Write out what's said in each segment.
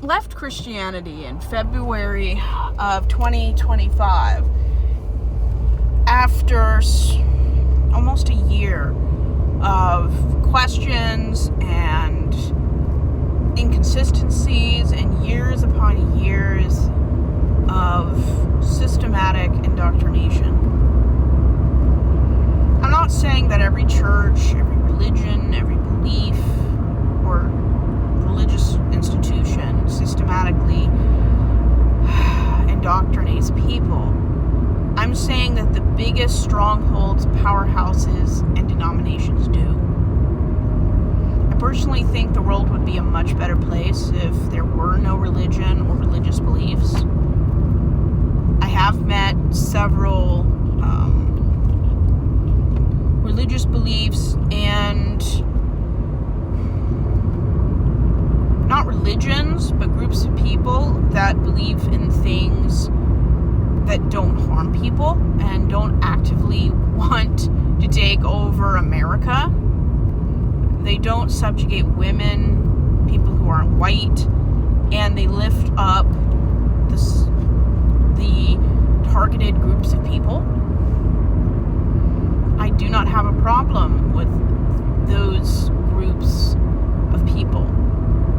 left Christianity in February of 2025 after almost a year of questions and inconsistencies and years upon years of systematic indoctrination. I'm not saying that every church, every religion, every belief, or religious institution systematically indoctrinates people. I'm saying that the biggest strongholds, powerhouses, and denominations do. I personally think the world would be a much better place if there were no religion or religious beliefs. I have met several religious beliefs and not religions, but groups of people that believe in things that don't harm people and don't actively want to take over America. They don't subjugate women, people who aren't white, and they lift up the targeted groups of people. I do not have a problem with those groups of people,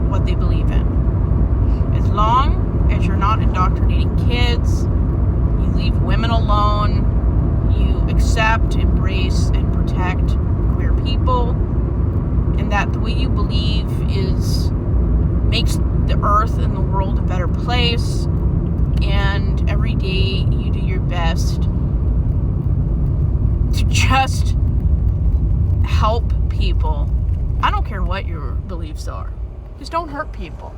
what they believe in. As long as you're not indoctrinating kids, you leave women alone, you accept, embrace, and protect queer people, and that the way you believe makes the earth and the world a better place, and every day you do your best to just help people. I don't care what your beliefs are. Just don't hurt people.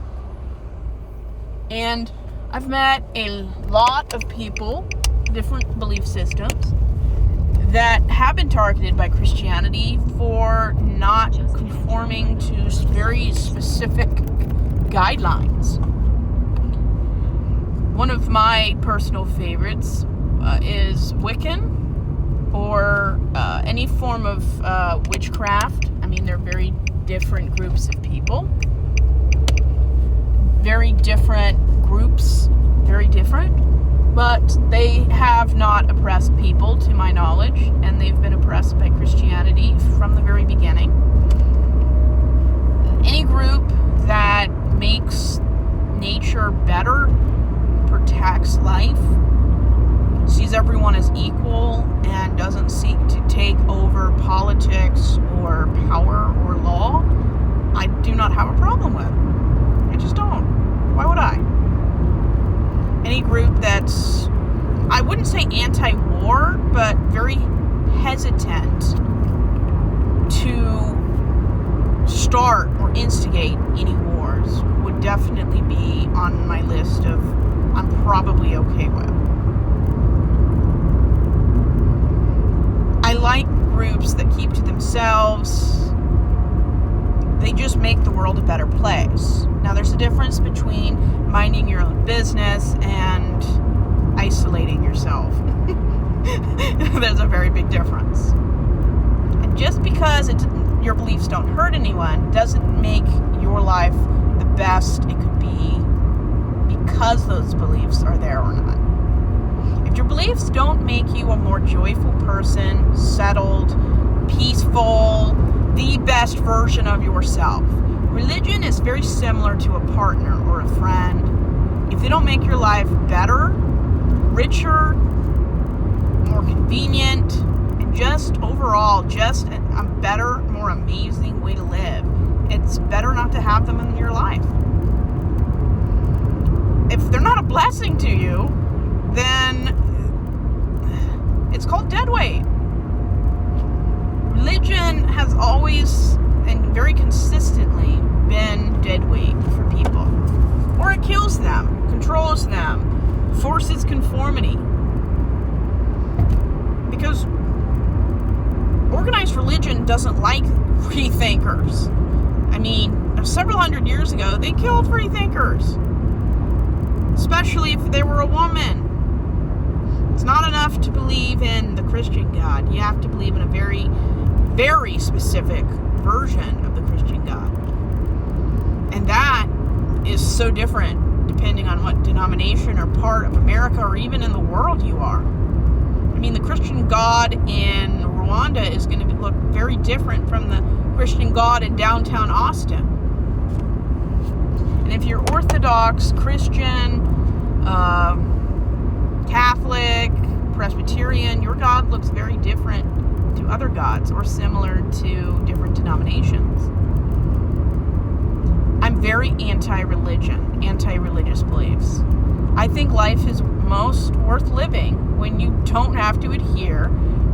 And I've met a lot of people, different belief systems, that have been targeted by Christianity for not conforming to very specific guidelines. One of my personal favorites is Wiccan, or any form of witchcraft. I mean, they're very different groups of people. Very different groups, very different. But they have not oppressed people, to my knowledge, and they've been oppressed by Christianity from the very beginning. Any group that makes nature better, protects life, sees everyone as equal, and doesn't seek to take over politics or power or law, I do not have a problem with. I just don't. Why would I? Any group that's, I wouldn't say anti-war, but very hesitant to start or instigate any wars would definitely be on my list of I'm probably okay with. I like groups that keep to themselves. They just make the world a better place. Now, there's a difference between minding your own business and isolating yourself. There's a very big difference. And just because your beliefs don't hurt anyone doesn't make your life the best it could be because those beliefs are there or not. If your beliefs don't make you a more joyful person, settled, peaceful, the best version of yourself, religion is very similar to a partner or a friend. If they don't make your life better, richer, more convenient, and just overall just a better, more amazing way to live, it's better not to have them in your life. If they're not a blessing to you, then it's called dead weight. Religion has always and very consistently been dead weight for people. Or it kills them, controls them, forces conformity. Because organized religion doesn't like free thinkers. I mean, several hundred years ago, they killed free thinkers. Especially if they were a woman. It's not enough to believe in the Christian God. You have to believe in a very, very specific version of the Christian God. And that is so different depending on what denomination or part of America or even in the world you are. I mean, the Christian God in Rwanda is going to look very different from the Christian God in downtown Austin. And if you're Orthodox, Christian, Catholic, Presbyterian, your God looks very different to other gods or similar to different denominations. I'm very anti-religion, anti-religious beliefs. I think life is most worth living when you don't have to adhere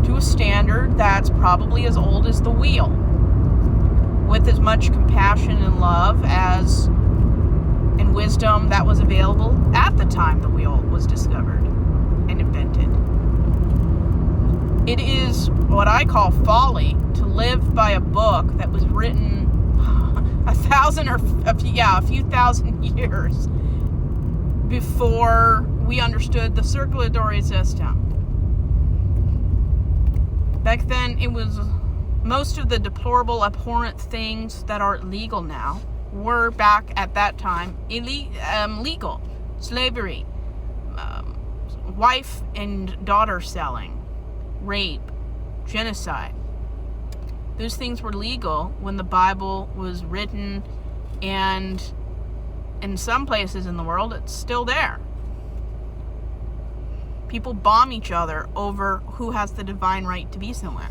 to a standard that's probably as old as the wheel, with as much compassion and love as and wisdom that was available at the time the wheel was discovered and invented. It is what I call folly to live by a book that was written a few thousand years before we understood the circulatory system. Back then, it was most of the deplorable, abhorrent things that are legal now were back at that time legal. Slavery, wife and daughter selling, rape, genocide. Those things were legal when the Bible was written, and in some places in the world, it's still there. People bomb each other over who has the divine right to be somewhere.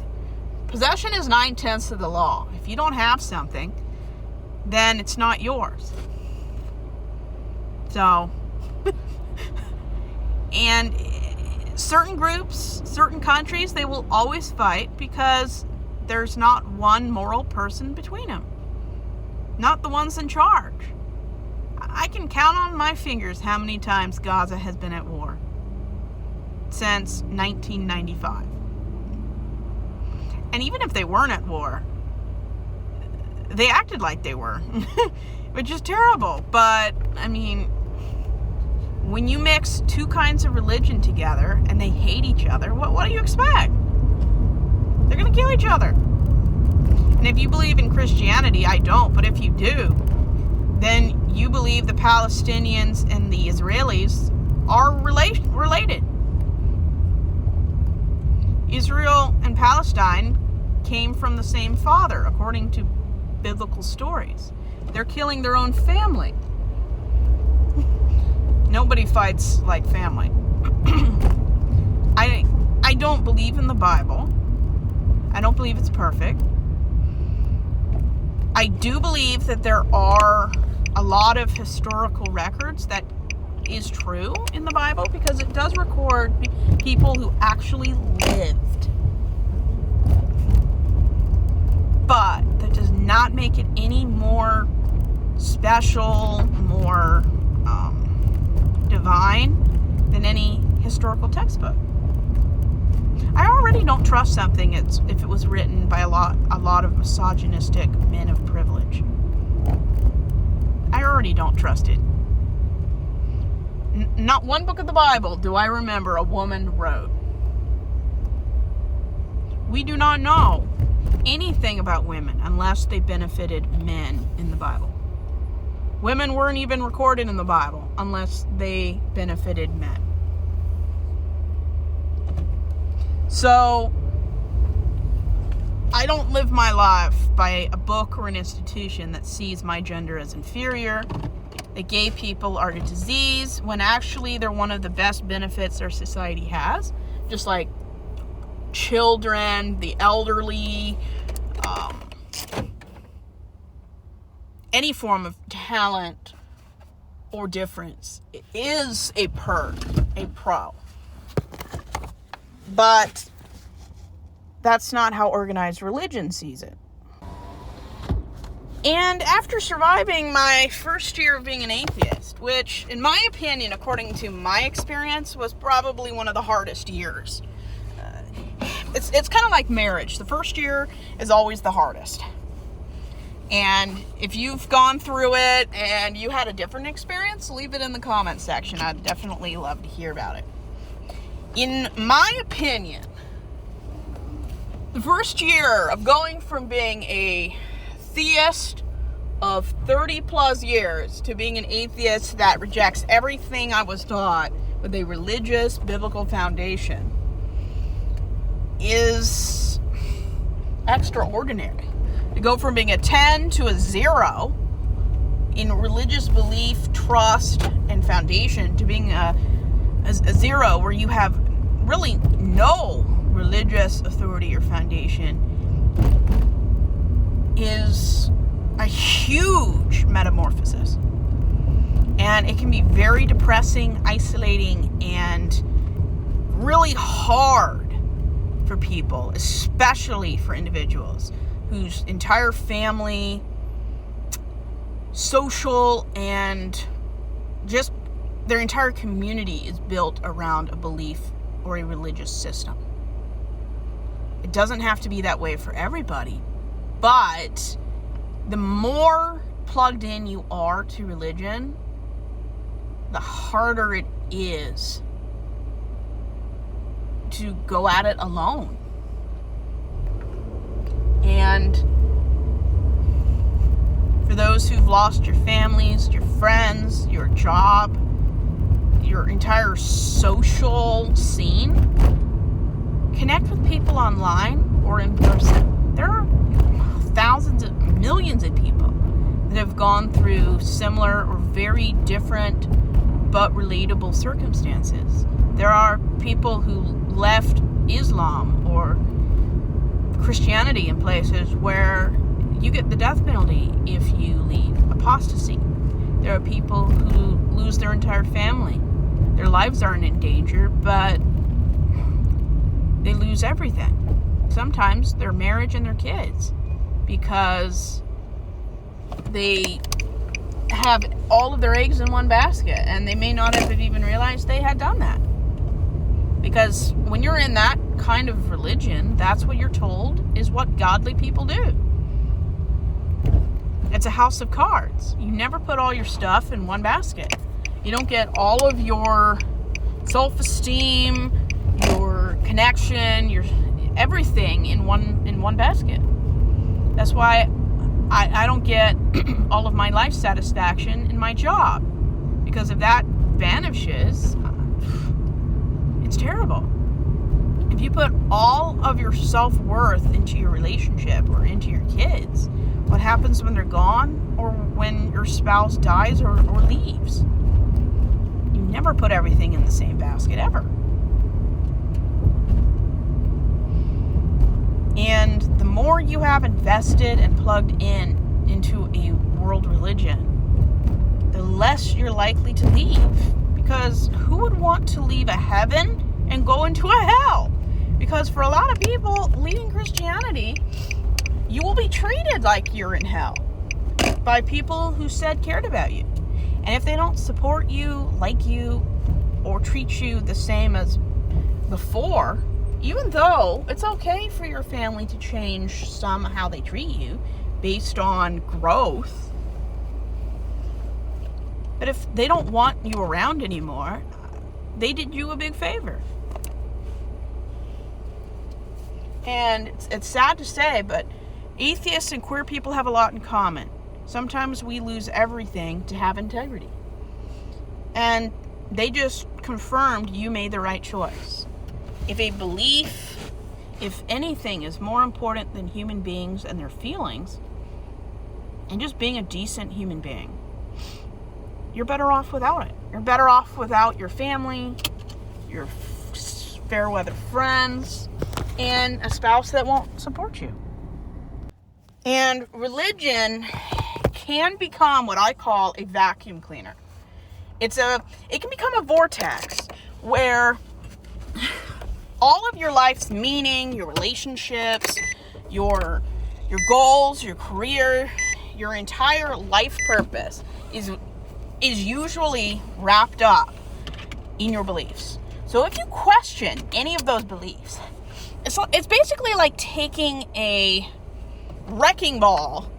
Possession is 9/10 of the law. If you don't have something, then it's not yours. So, and certain groups, certain countries, they will always fight because there's not one moral person between them. Not the ones in charge. I can count on my fingers how many times Gaza has been at war since 1995. And even if they weren't at war, they acted like they were, which is terrible. But, I mean, when you mix two kinds of religion together and they hate each other, what do you expect? They're going to kill each other. And if you believe in Christianity, I don't, but if you do, then you believe the Palestinians and the Israelis are related. Israel and Palestine came from the same father, according to biblical stories. They're killing their own family. Nobody fights like family. I don't believe in the Bible. I don't believe it's perfect. I do believe that there are a lot of historical records that is true in the Bible, because it does record people who actually lived. But that does not make it any more special, more divine than any historical textbook. I already don't trust something if it was written by a lot of misogynistic men of privilege. I already don't trust it. Not one book of the Bible do I remember a woman wrote. We do not know anything about women unless they benefited men in the Bible. Women weren't even recorded in the Bible unless they benefited men. So, I don't live my life by a book or an institution that sees my gender as inferior, that gay people are a disease, when actually they're one of the best benefits our society has, just like children, the elderly, any form of talent or difference. It is a perk, a pro. But that's not how organized religion sees it. And after surviving my first year of being an atheist, which, in my opinion, according to my experience, was probably one of the hardest years. It's kind of like marriage. The first year is always the hardest. And if you've gone through it and you had a different experience, leave it in the comments section. I'd definitely love to hear about it. In my opinion, the first year of going from being a theist, of 30 plus years to being an atheist that rejects everything I was taught with a religious, biblical foundation is extraordinary. To go from being a 10 to a 0 in religious belief, trust, and foundation to being a 0 where you have really no religious authority or foundation is a huge metamorphosis. And it can be very depressing, isolating, and really hard for people, especially for individuals whose entire family, social, and just their entire community is built around a belief or a religious system. It doesn't have to be that way for everybody, but the more plugged in you are to religion, the harder it is to go at it alone. And for those who've lost your families, your friends, your job, your entire social scene, connect with people online or in person. There are millions of people that have gone through similar or very different but relatable circumstances. There are people who left Islam or Christianity in places where you get the death penalty if you leave. Apostasy. There are people who lose their entire family. Their lives aren't in danger, but they lose everything. Sometimes their marriage and their kids, because they have all of their eggs in one basket, and they may not have even realized they had done that. Because when you're in that kind of religion, that's what you're told is what godly people do. It's a house of cards. You never put all your stuff in one basket. You don't get all of your self-esteem, your connection, your everything in one basket. That's why I don't get all of my life satisfaction in my job. Because if that vanishes, it's terrible. If you put all of your self-worth into your relationship or into your kids, what happens when they're gone or when your spouse dies or leaves? You never put everything in the same basket, ever. And the more you have invested and plugged into a world religion, the less you're likely to leave. Because who would want to leave a heaven and go into a hell? Because for a lot of people, leaving Christianity, you will be treated like you're in hell by people who said cared about you. And if they don't support you, like you, or treat you the same as before, even though it's okay for your family to change some how they treat you based on growth, but if they don't want you around anymore, they did you a big favor. And it's sad to say, but atheists and queer people have a lot in common. Sometimes we lose everything to have integrity. And they just confirmed you made the right choice. If a belief, if anything, is more important than human beings and their feelings, and just being a decent human being, you're better off without it. You're better off without your family, your fair weather friends, and a spouse that won't support you. And religion can become what I call a vacuum cleaner. It can become a vortex where all of your life's meaning, your relationships, your goals, your career, your entire life purpose is usually wrapped up in your beliefs. So if you question any of those beliefs, it's basically like taking a wrecking ball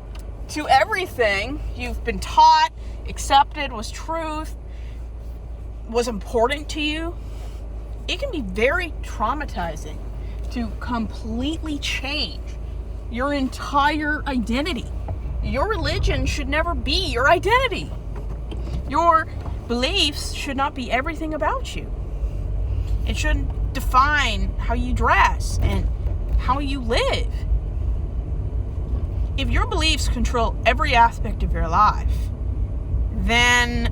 to everything you've been taught, accepted was truth, was important to you. It can be very traumatizing to completely change your entire identity your religion should never be your identity. Your beliefs should not be everything about you. It shouldn't define how you dress and how you live. If your beliefs control every aspect of your life, then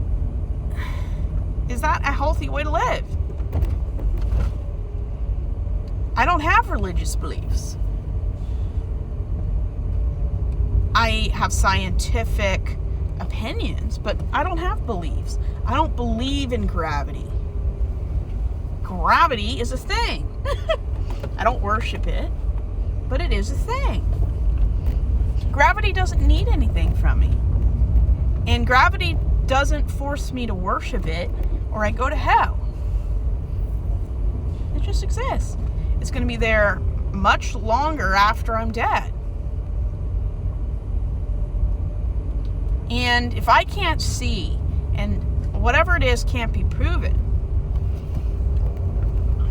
is that a healthy way to live? I don't have religious beliefs. I have scientific opinions, but I don't have beliefs. I don't believe in gravity. Gravity is a thing. I don't worship it, but it is a thing. Gravity doesn't need anything from me. And gravity doesn't force me to worship it or I go to hell. It just exists. It's going to be there much longer after I'm dead. And if I can't see, and whatever it is can't be proven,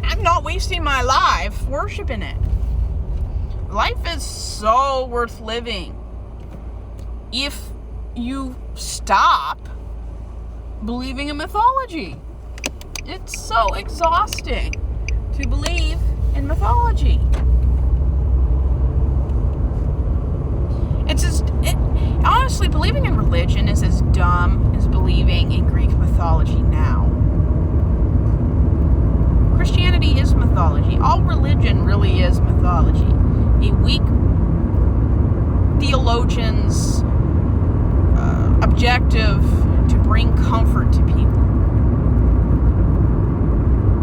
I'm not wasting my life worshiping it. Life is so worth living if you stop believing in mythology. It's so exhausting to believe in mythology. Honestly, believing in religion is as dumb as believing in Greek mythology now. Christianity is mythology. All religion really is mythology. A weak theologian's objective to bring comfort to people.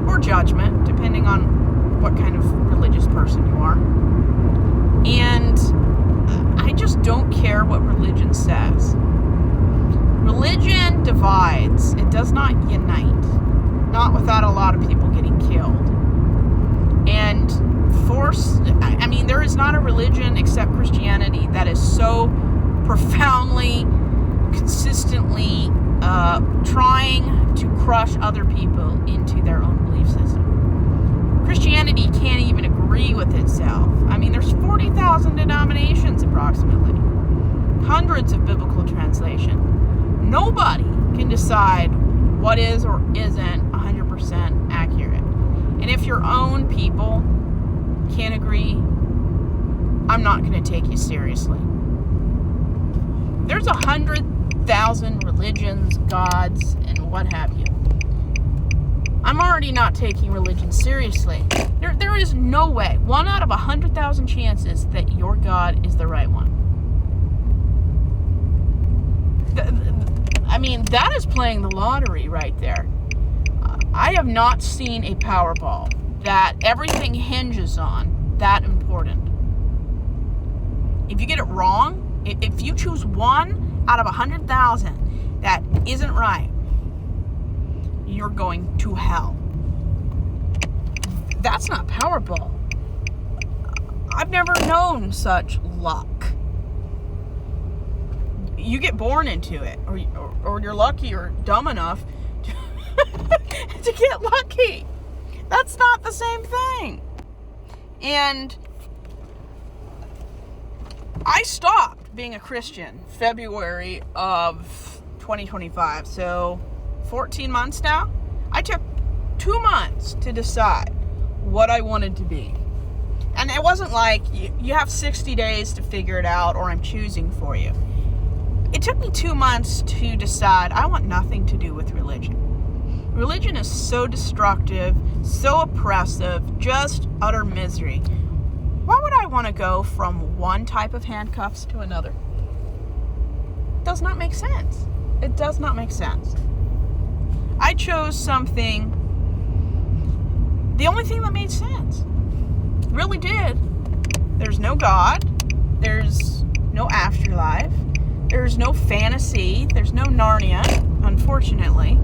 Or judgment, depending on what kind of religious person you are. And I just don't care what religion says. Religion divides. It does not unite. Not without a lot of people getting killed. And there is not a religion except Christianity that is so profoundly, consistently trying to crush other people into their own belief system. Christianity can't even agree with itself. There's 40,000 denominations approximately. Hundreds of biblical translations. Nobody can decide what is or isn't 100% accurate. And if your own people can't agree, I'm not going to take you seriously. There's 100,000 religions, gods, and what have you. I'm already not taking religion seriously. There is no way, 1 out of 100,000 chances, that your God is the right one. That is playing the lottery right there. I have not seen a Powerball that everything hinges on that important. If you get it wrong, if you choose 1 out of 100,000 that isn't right, you're going to hell. That's not Powerball. I've never known such luck. You get born into it, or you're lucky or dumb enough to get lucky. That's not the same thing. And I stopped being a Christian February of 2025. So 14 months now. I took 2 months to decide what I wanted to be. And it wasn't like you have 60 days to figure it out or I'm choosing for you. It took me 2 months to decide I want nothing to do with religion. Religion is so destructive, so oppressive, just utter misery. Why would I want to go from one type of handcuffs to another? It does not make sense. It does not make sense. I chose something, the only thing that made sense. Really did. There's no God. There's no afterlife. There's no fantasy. There's no Narnia, unfortunately.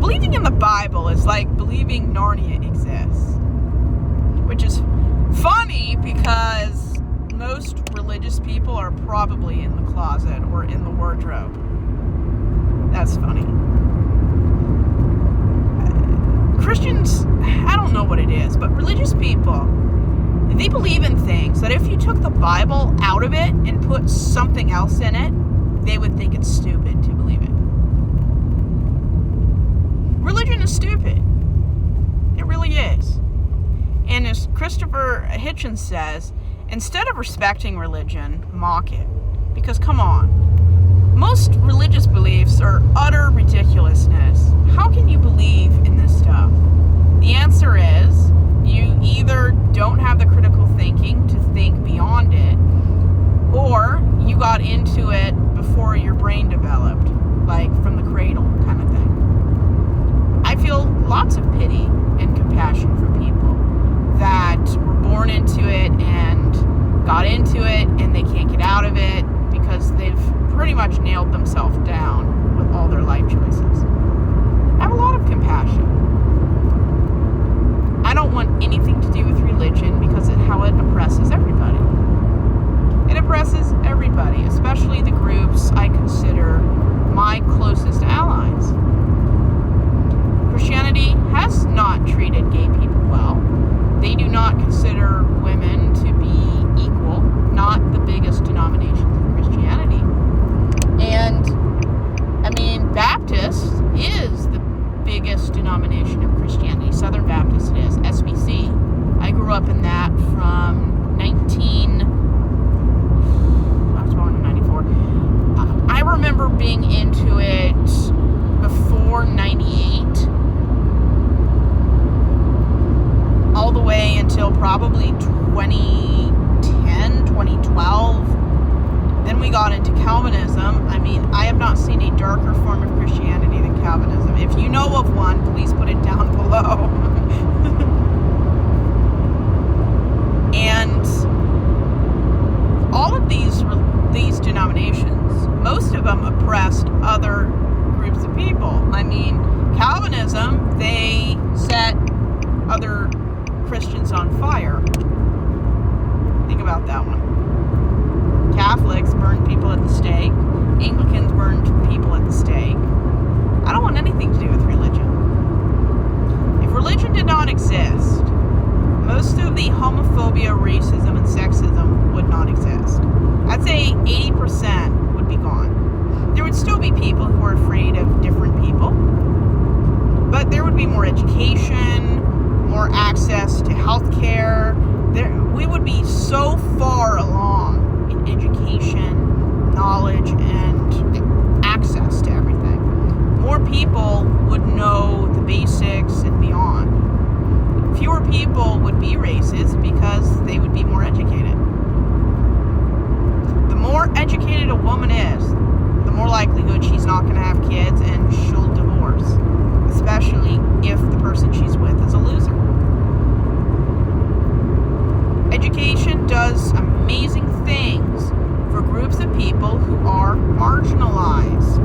Believing in the Bible is like believing Narnia exists. Which is funny because most religious people are probably in the closet or in the wardrobe. That's funny. Christians, I don't know what it is, but religious people, they believe in things that if you took the Bible out of it and put something else in it, they would think it's stupid to believe it. Religion is stupid. It really is. And as Christopher Hitchens says, instead of respecting religion, mock it. Because come on, most religious beliefs are utter ridiculousness. How can you believe in this stuff? The answer is, you either don't have the critical thinking to think beyond it, or you get into it before your brain developed, like from the cradle kind of thing. I feel lots of pity and compassion for people that were born into it and got into it and they can't get out of it because they've pretty much nailed themselves down with all their life choices. I have a lot of compassion. I don't want anything to do with religion because of how it oppresses everybody. It oppresses everybody, especially the groups I consider my closest allies. Christianity has not treated gay people well. They do not consider women to be equal, not the biggest denomination of Christianity. And, I mean, Baptist is the biggest denomination of Christianity. Southern Baptist it is, SBC. I grew up in that from I was born in 94. I remember being into it before 98, all the way until probably 2010, 2012. Then we got into Calvinism. I mean, I have not seen a darker form of Christianity than Calvinism. If you know of one, please put it down below. And all of these denominations, most of them oppressed other groups of people. I mean, Calvinism, they set other Christians on fire. Think about that one. Catholics burned people at the stake. Anglicans burned people at the stake. I don't want anything to do with religion. If religion did not exist, most of the homophobia, racism, and sexism would not exist. I'd say 80% would be gone. There would still be people who are afraid of different people, but there would be more education, more access to health care. We would be so far along in education, knowledge, and access to everything. More people would know the basics and beyond. Fewer people would be racist because they would be more educated. The more educated a woman is, the more likelihood she's not going to have kids and she'll divorce, especially if the person she's with is a loser. Education does amazing things for groups of people who are marginalized.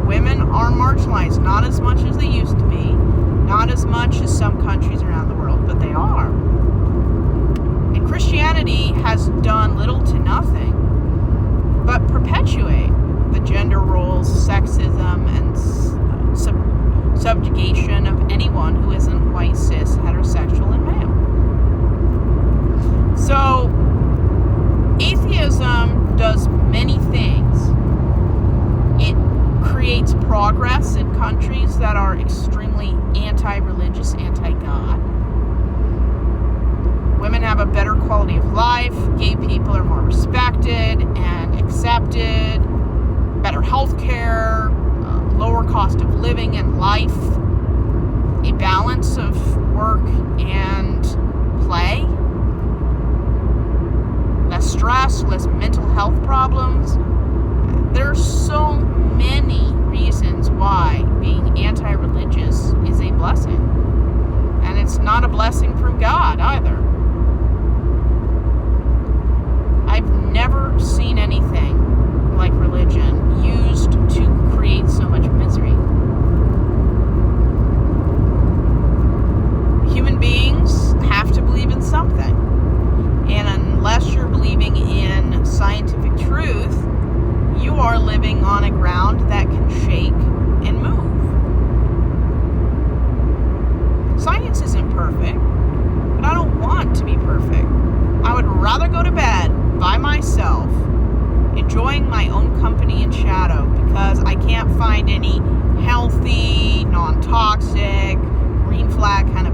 Women are marginalized, not as much as they used to be, not as much as some countries around the world, but they are. And Christianity has done little to nothing but perpetuate the gender roles, sexism, and subjugation of anyone who isn't white, cis, heterosexual, and male. So, atheism does many things. It creates progress in countries that are extremely anti-religious, anti-God. Women have a better quality of life. Gay people are more respected and accepted. Better health care, lower cost of living and life, a balance of work and play, less stress, less mental health problems. There's so many reasons why being anti-religious is a blessing. And it's not a blessing from God either. I've never seen anything like religion used to create so much misery. Human beings have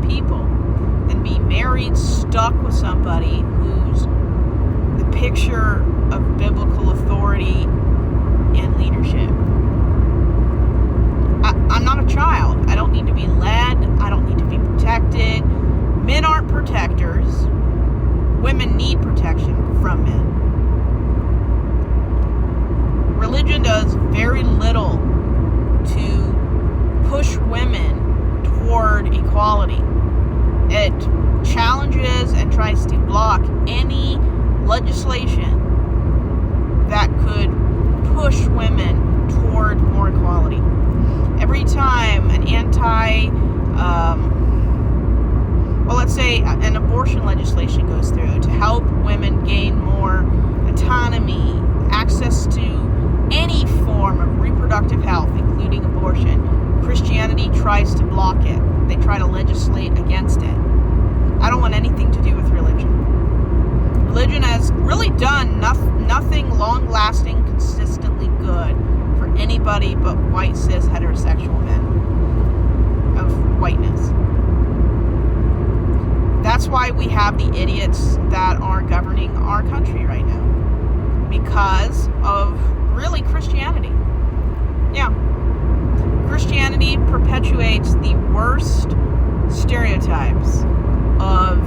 people than be married, stuck with somebody who's the picture of biblical authority and leadership. I'm not a child. I don't need to be led. I don't need to be protected. Men aren't protectors. Women need protection from men. Religion does very little to push women toward equality. It challenges and tries to block any legislation that could push women toward more equality. Every time an let's say an abortion legislation goes through to help women gain more autonomy, access to any form of reproductive health, including abortion, Christianity tries to block it. They try to legislate against it. I don't want anything to do with religion. Religion has really done nothing long-lasting, consistently good for anybody but white, cis, heterosexual men of whiteness. That's why we have the idiots that are governing our country right now. Because of, really, Christianity. Yeah. Christianity perpetuates the worst stereotypes of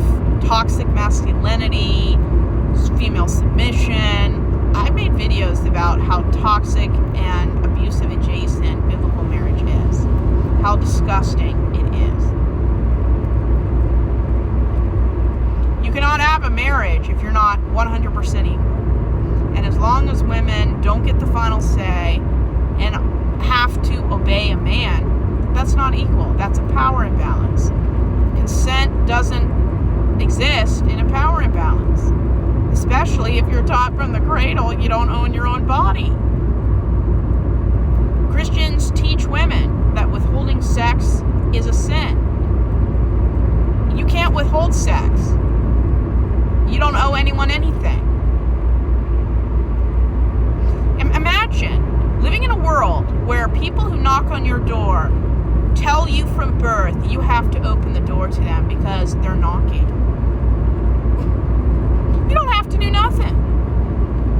toxic masculinity, female submission. I've made videos about how toxic and abusive adjacent biblical marriage is. How disgusting it is. You cannot have a marriage if you're not 100% equal. And as long as women don't get the final say and have to obey a man, that's not equal. That's a power imbalance. Consent doesn't exist in a power imbalance. Especially if you're taught from the cradle you don't own your own body. Christians teach women that withholding sex is a sin. You can't withhold sex. You don't owe anyone anything. Imagine living in a world where people who knock on your door tell you from birth you have to open the door to them because they're knocking. You don't have to do nothing.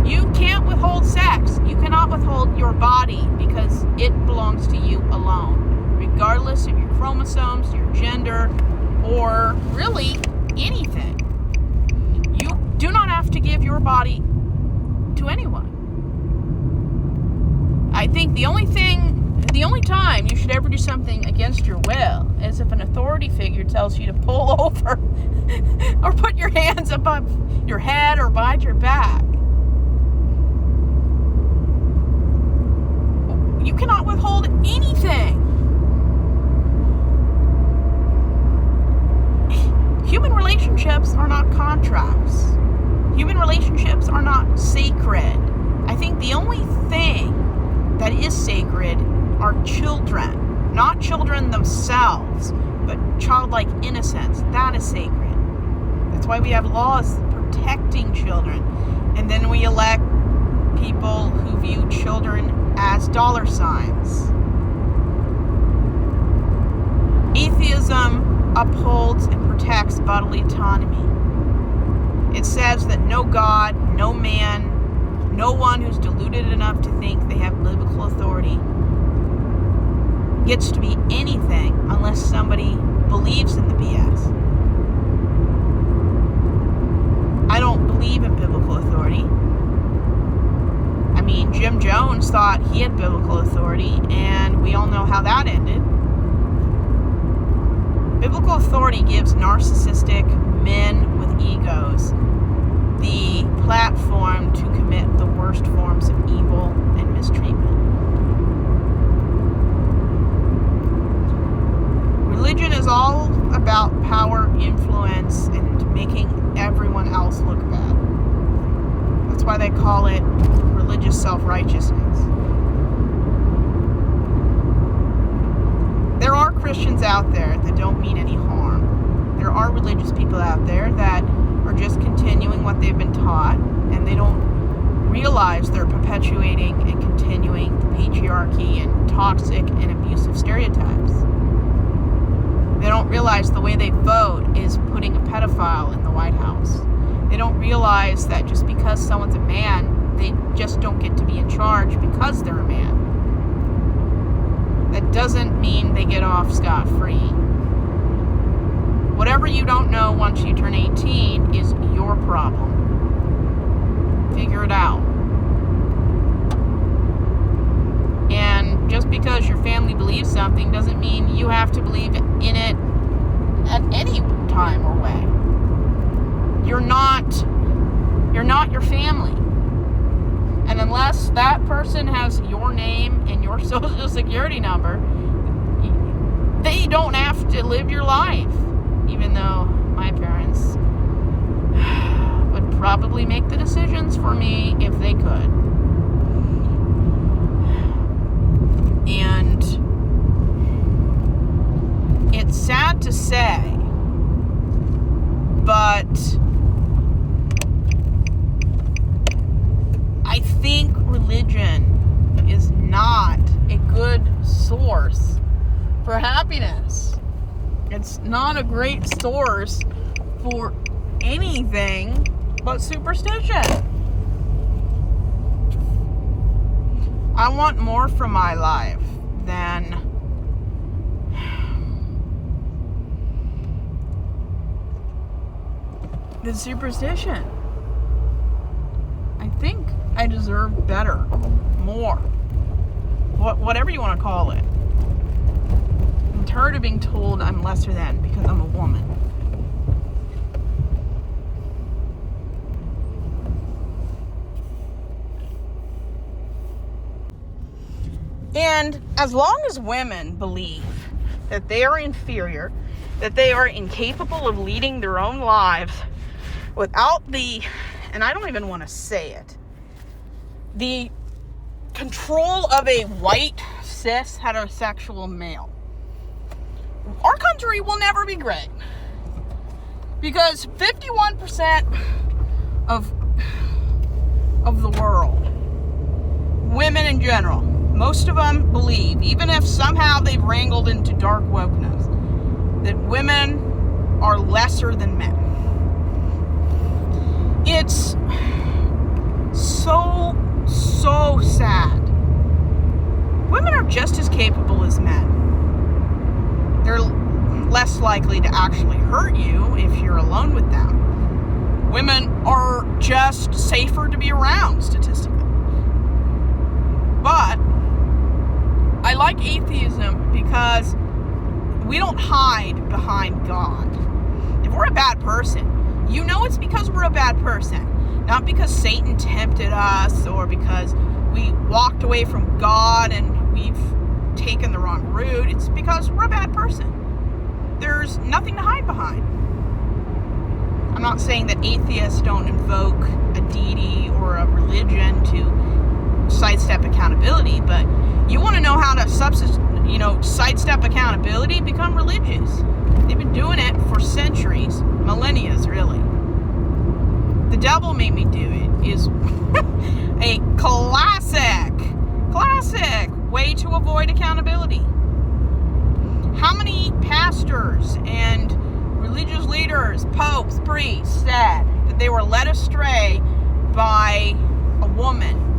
You can't withhold sex. You cannot withhold your body because it belongs to you alone, regardless of your chromosomes, your gender, or really anything. You do not have to give your body to anyone. I think the only time you should ever do something against your will is if an authority figure tells you to pull over or put your hands above your head or behind your back. You cannot withhold anything. Human relationships are not contracts. Human relationships are not sacred. I think the only thing that is sacred are children. Not children themselves, but childlike innocence. That is sacred. That's why we have laws protecting children. And then we elect people who view children as dollar signs. Atheism upholds and protects bodily autonomy. It says that no God, no man, no one who's deluded enough to think they have biblical authority gets to be anything unless somebody believes in the BS. I don't believe in biblical authority. I mean, Jim Jones thought he had biblical authority, and we all know how that ended. Biblical authority gives narcissistic men with egos the platform to commit the worst forms of evil and mistreatment. Religion is all about power, influence, and making everyone else look bad. That's why they call it religious self-righteousness. There are Christians out there that don't mean any harm. There are religious people out there that are just continuing what they've been taught, and they don't realize they're perpetuating and continuing the patriarchy and toxic and abusive stereotypes. They don't realize the way they vote is putting a pedophile in the White House. They don't realize that just because someone's a man, they just don't get to be in charge because they're a man. That doesn't mean they get off scot-free. Whatever you don't know once you turn 18 is your problem. Figure it out. And just because your family believes something doesn't mean you have to believe in it at any time or way. You're not your family. And unless that person has your name and your social security number, they don't have to live your life. Even though my parents would probably make the decisions for me if they could. And it's sad to say, but I think religion is not a good source for happiness. It's not a great source for anything but superstition. I want more from my life than superstition. I think I deserve better, more, whatever you want to call it. I'm tired of being told I'm lesser than because I'm a woman. And as long as women believe that they are inferior, that they are incapable of leading their own lives without and I don't even want to say it, the control of a white, cis, heterosexual male, our country will never be great. Because 51% of the world, women in general, most of them believe, even if somehow they've wrangled into dark wokeness, that women are lesser than men. It's so sad. Women are just as capable as men. They're less likely to actually hurt you if you're alone with them. Women are just safer to be around, statistically. But I like atheism because we don't hide behind God. If we're a bad person, you know it's because we're a bad person. Not because Satan tempted us or because we walked away from God and we've taken the wrong route. It's because we're a bad person. There's nothing to hide behind. I'm not saying that atheists don't invoke a deity or a religion to sidestep accountability, but you want to know how to sidestep accountability? Become religious. They've been doing it for centuries, millennia, really. The devil made me do it is a classic way to avoid accountability. How many pastors and religious leaders, popes, priests said that they were led astray by a woman?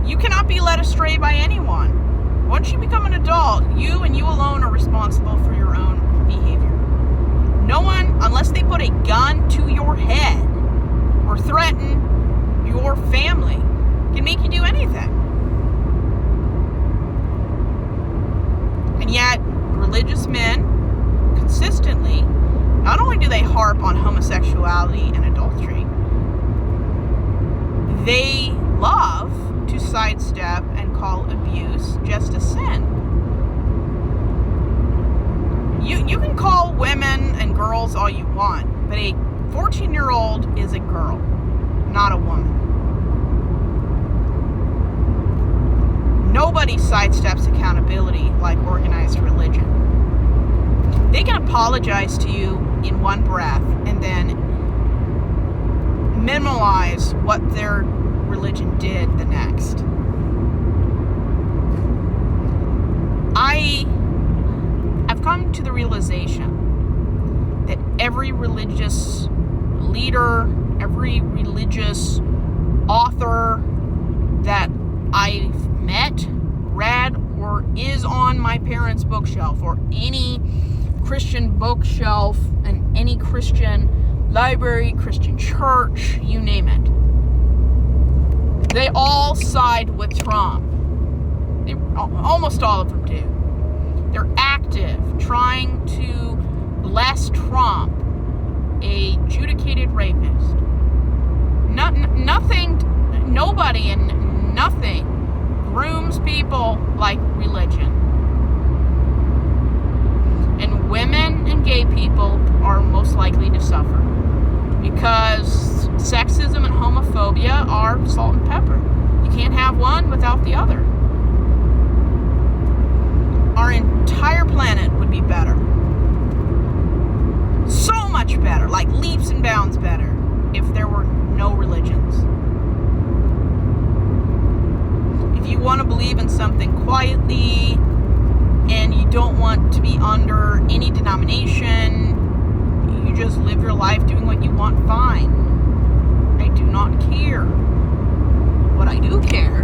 You cannot be led astray by anyone. Once you become an adult, you and you alone are responsible for your own behavior. No one, unless they put a gun to your head or threaten your family, can make you do anything. And yet, religious men consistently, not only do they harp on homosexuality and adultery, they love to sidestep and call abuse just a sin. You can call women and girls all you want, but a 14-year-old is a girl, not a woman. Nobody sidesteps accountability like organized religion. They can apologize to you in one breath and then minimize what their religion did the next. I've come to the realization that every religious leader, every religious author that I've met, read, or is on my parents' bookshelf, or any Christian bookshelf and any Christian library, Christian church, you name it, they all side with Trump. Almost all of them do. They're active, trying to bless Trump, a adjudicated rapist. Nobody and nothing grooms people like religion. And women and gay people are most likely to suffer because sexism and homophobia are salt and pepper. You can't have one without the other. Our entire planet would be better. So much better, like leaps and bounds better, if there were no religions. If you want to believe in something quietly and you don't want to be under any denomination, you just live your life doing what you want, fine. I do not care. What I do care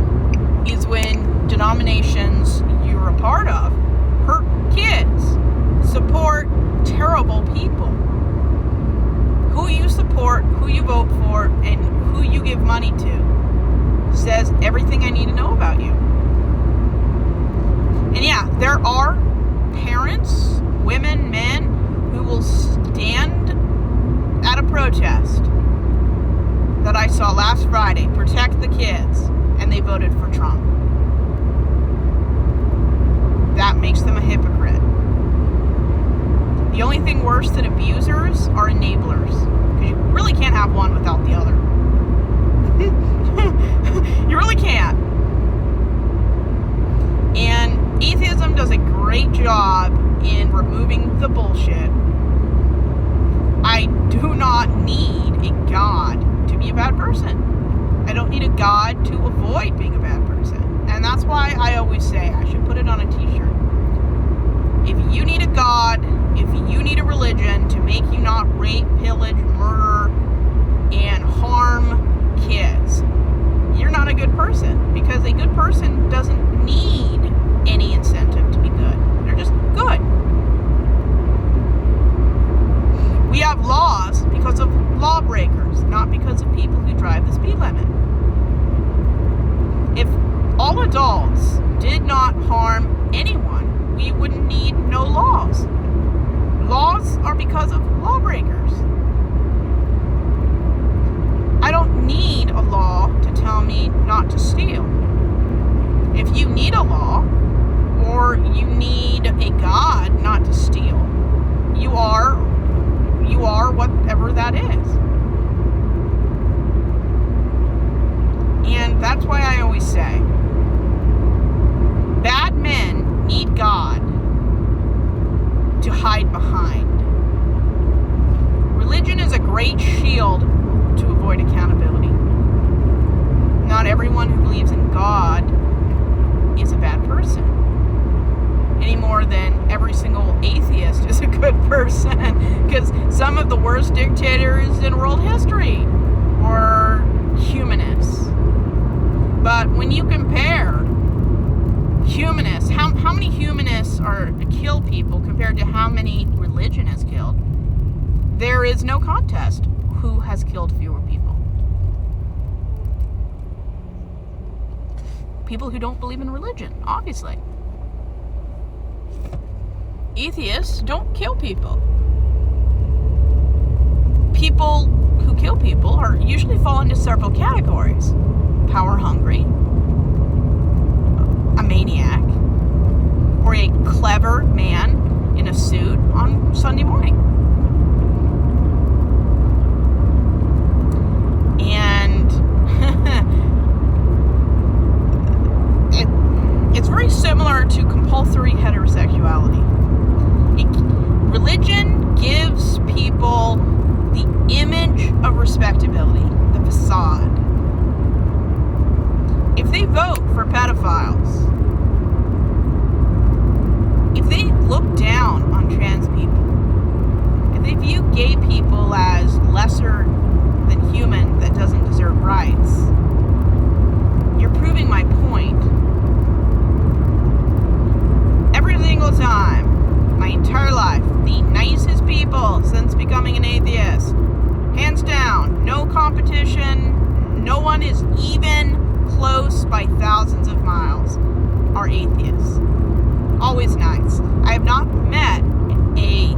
is when denominations you're a part of hurt kids, support terrible people. Who you support, who you vote for, and who you give money to says everything I need to know about you. And yeah, there are parents, women, men, who will stand at a protest that I saw last Friday, protect the kids, and they voted for Trump. That makes them a hypocrite. The only thing worse than abusers are enablers, because you really can't have one without the other. You really can't. And atheism does a great job in removing the bullshit. I do not need a God to be a bad person. I don't need a God to avoid being a bad person. And that's why I always say, I should put it on a t-shirt. If you need a God, if you need a religion to make you not rape, pillage, murder, and harm kids, you're not a good person, because a good person doesn't need any incentive to be good. They're just good. We have laws because of lawbreakers, not because of people who drive the speed limit. If all adults did not harm anyone, we wouldn't need no laws. Laws are because of lawbreakers. I don't need a law to tell me not to steal. If you need a law, or you need a God not to steal, you are whatever that is. And that's why I always say, bad men need God to hide behind. Religion is a great shield to avoid accountability. Not everyone who believes in God is a bad person, any more than every single atheist is a good person, because some of the worst dictators in world history were humanists. But when you compare humanists, how many humanists kill people compared to how many religion has killed, there is no contest who has killed fewer people. People who don't believe in religion, obviously. Atheists don't kill people. People who kill people are usually fall into several categories: power hungry, a maniac, or a clever man in a suit on Sunday morning. And it's very similar to compulsory heterosexuality. Religion gives people the image of respectability, the facade. If they vote for pedophiles, lesser than human that doesn't deserve rights. You're proving my point. Every single time, my entire life, the nicest people since becoming an atheist, hands down, no competition, no one is even close by thousands of miles, are atheists. Always nice. I have not met a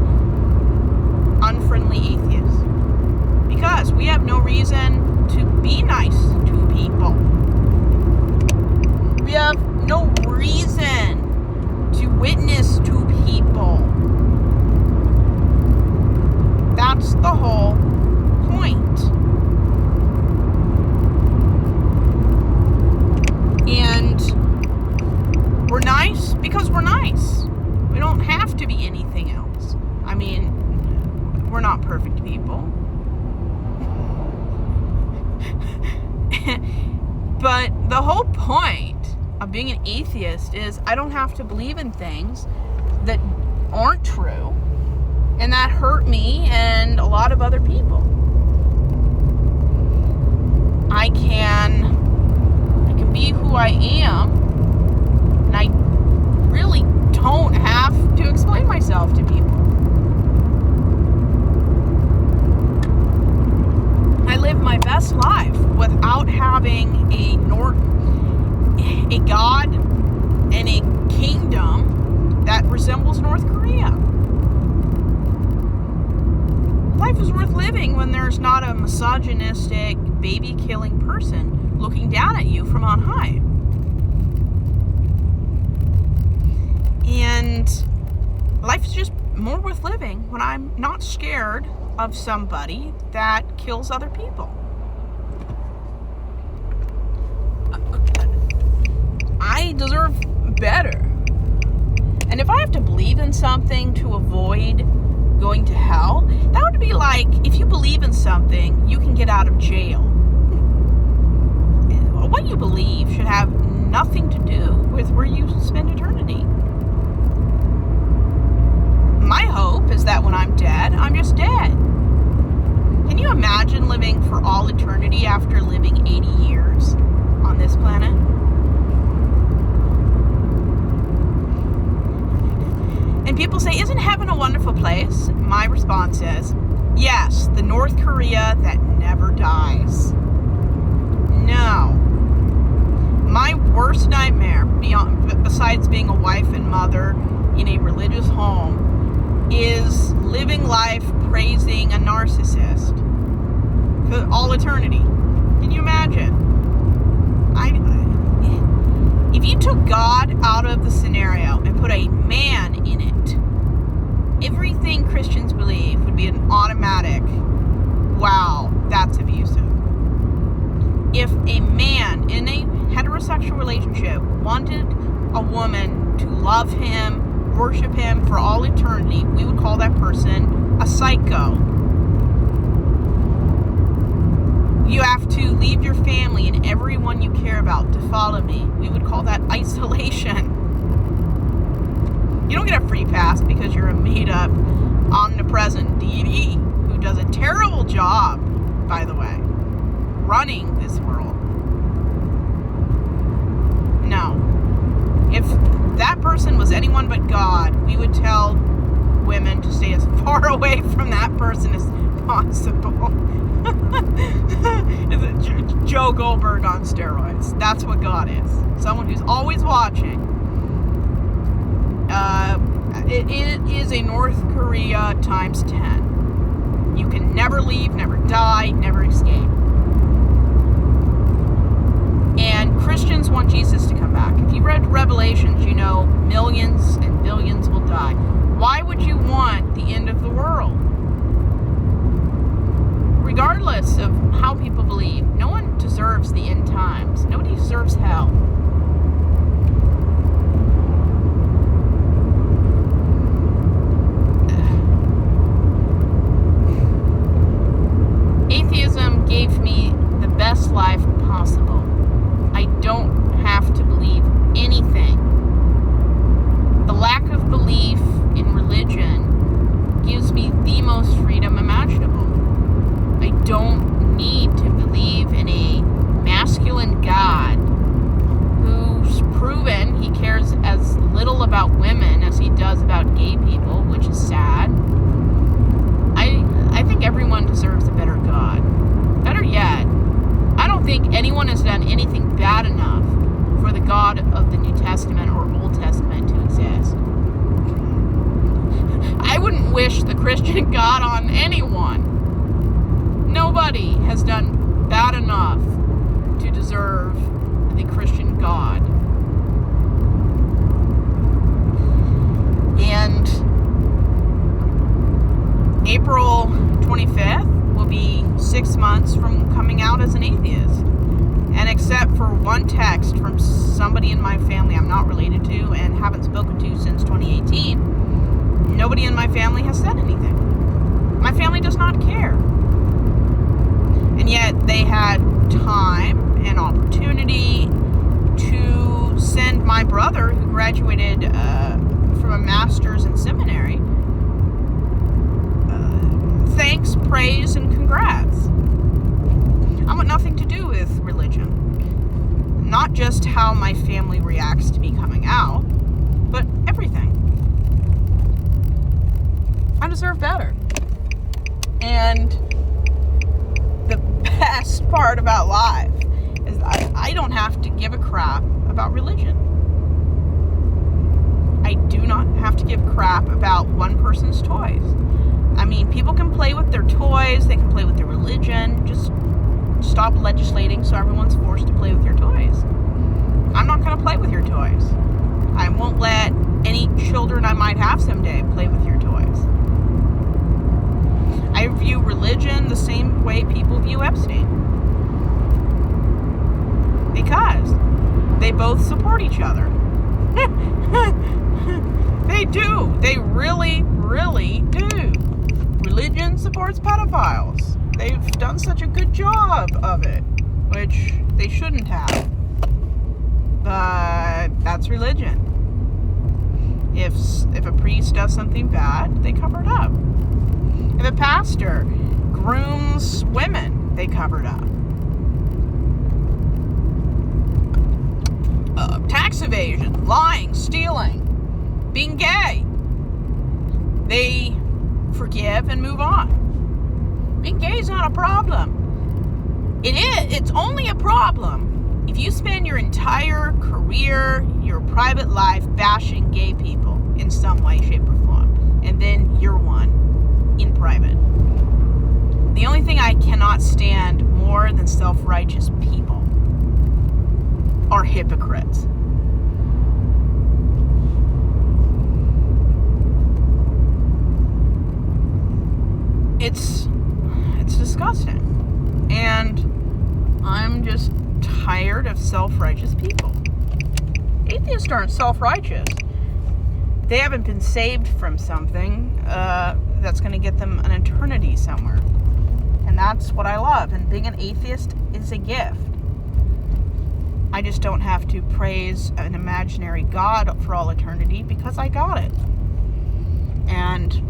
unfriendly atheist because we have no reason to be nice to people. We have no reason to witness to people. That's the whole point. And we're nice because we're nice. We don't have to be anything else. I mean, we're not perfect people. But the whole point of being an atheist is I don't have to believe in things that aren't true and that hurt me and a lot of other people. I can be who I am, and I really don't have to explain myself to people. I live my best life without having a God and a kingdom that resembles North Korea. Life is worth living when there's not a misogynistic, baby-killing person looking down at you from on high. And life is just more worth living when I'm not scared of somebody that kills other people. I deserve better. And if I have to believe in something to avoid going to hell, that would be like if you believe in something, you can get out of jail. What you believe should have nothing to do with where you spend eternity. My hope is that when I'm dead, I'm just dead. Can you imagine living for all eternity after living 80 years on this planet? And people say, isn't heaven a wonderful place? My response is, yes, the North Korea that never dies. No. My worst nightmare, besides being a wife and mother in a religious home, is living life praising a narcissist for all eternity. Can you imagine? If you took God out of the scenario and put a man in it, everything Christians believe would be an automatic, wow, that's abusive. If a man in a heterosexual relationship wanted a woman to love him, worship him for all eternity, we would call that person a psycho. You have to leave your family and everyone you care about to follow me. We would call that isolation. You don't get a free pass because you're a made-up, omnipresent deity who does a terrible job, by the way, running this world. No. If that person was anyone but God, we would tell women to stay as far away from that person as possible. Is it Joe Goldberg on steroids? That's what God is. Someone who's always watching. It is a North Korea times 10. You can never leave, never die, never escape. And Christians want Jesus to come back. If you read Revelations, you know millions and billions will die. Why would you want the end of the world? Regardless of how people believe, no one deserves the end times. Nobody deserves hell. Atheism gave me the best life possible. I don't have to believe anything. The lack of belief in religion gives me the most freedom imaginable. don't need to believe in a masculine God who's proven he cares as little about women as he does about gay people, which is sad. I think everyone deserves a better God. Better yet, I don't think anyone has done anything bad enough for the God of the New Testament or Old Testament to exist. I wouldn't wish the Christian God on anyone. Nobody has done bad enough to deserve the Christian God. And April 25th will be 6 months from coming out as an atheist. And except for one text from somebody in my family I'm not related to and haven't spoken to since 2018, nobody in my family has said anything. My family does not care. And yet they had time and opportunity to send my brother, who graduated from a master's in seminary, thanks, praise, and congrats. I want nothing to do with religion. Not just how my family reacts to me coming out, but everything. I deserve better. And the best part about life is I don't have to give a crap about religion. I do not have to give crap about one person's toys. I mean, people can play with their toys, they can play with their religion, just stop legislating so everyone's forced to play with your toys. I'm not going to play with your toys. I won't let any children I might have someday play with your toys. I view religion the same way people view Epstein. Because they both support each other. They do. They really, really do. Religion supports pedophiles. They've done such a good job of it, which they shouldn't have. But that's religion. If a priest does something bad, they cover it up. If a pastor grooms women, they cover it up. Tax evasion, lying, stealing, being gay, they forgive and move on. Being gay is not a problem. It is. It's only a problem if you spend your entire career, your private life, bashing gay people in some way, shape, or form. And then you're one in private. The only thing I cannot stand more than self-righteous people are hypocrites. It's disgusting. And I'm just tired of self-righteous people. Atheists aren't self-righteous. They haven't been saved from something that's going to get them an eternity somewhere. And that's what I love. And being an atheist is a gift. I just don't have to praise an imaginary God for all eternity because I got it. And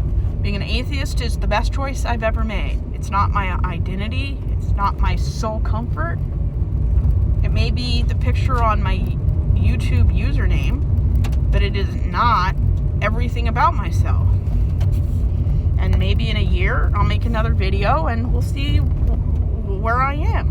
being an atheist is the best choice I've ever made. It's not my identity. It's not my sole comfort. It may be the picture on my YouTube username, but it is not everything about myself. And maybe in a year, I'll make another video and we'll see where I am.